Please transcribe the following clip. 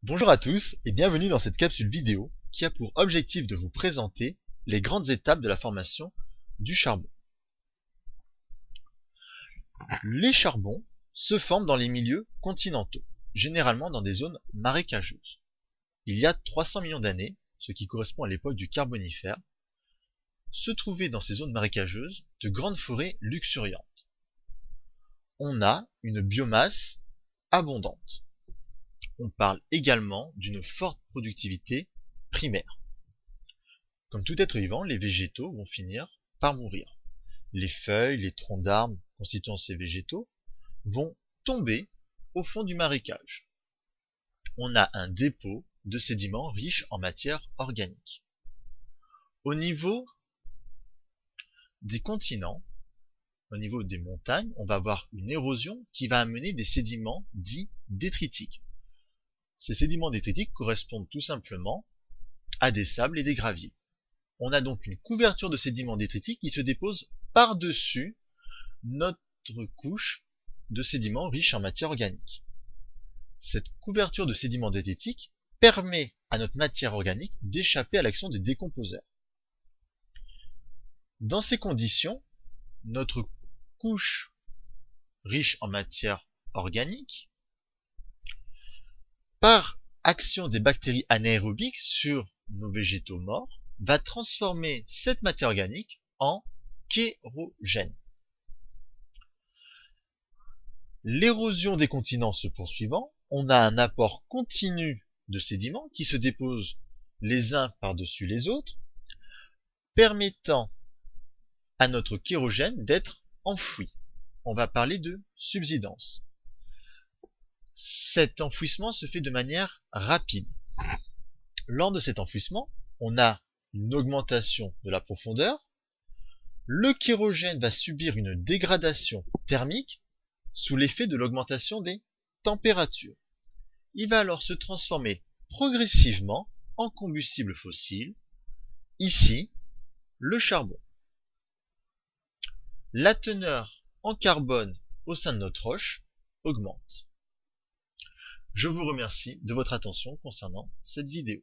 Bonjour à tous et bienvenue dans cette capsule vidéo qui a pour objectif de vous présenter les grandes étapes de la formation du charbon. Les charbons se forment dans les milieux continentaux, généralement dans des zones marécageuses. Il y a 300 millions d'années, ce qui correspond à l'époque du Carbonifère, se trouvaient dans ces zones marécageuses de grandes forêts luxuriantes. On a une biomasse abondante. On parle également d'une forte productivité primaire. Comme tout être vivant, les végétaux vont finir par mourir. Les feuilles, les troncs d'arbres constituant ces végétaux vont tomber au fond du marécage. On a un dépôt de sédiments riches en matière organique. Au niveau des continents, au niveau des montagnes, on va avoir une érosion qui va amener des sédiments dits détritiques. Ces sédiments détritiques correspondent tout simplement à des sables et des graviers. On a donc une couverture de sédiments détritiques qui se dépose par-dessus notre couche de sédiments riches en matière organique. Cette couverture de sédiments détritiques permet à notre matière organique d'échapper à l'action des décomposeurs. Dans ces conditions, notre couche riche en matière organique, par action des bactéries anaérobiques sur nos végétaux morts, va transformer cette matière organique en kérogène. L'érosion des continents se poursuivant, on a un apport continu de sédiments qui se déposent les uns par-dessus les autres, permettant à notre kérogène d'être enfoui. On va parler de subsidence. Cet enfouissement se fait de manière rapide. Lors de cet enfouissement, on a une augmentation de la profondeur. Le kérogène va subir une dégradation thermique sous l'effet de l'augmentation des températures. Il va alors se transformer progressivement en combustible fossile, ici le charbon. La teneur en carbone au sein de notre roche augmente. Je vous remercie de votre attention concernant cette vidéo.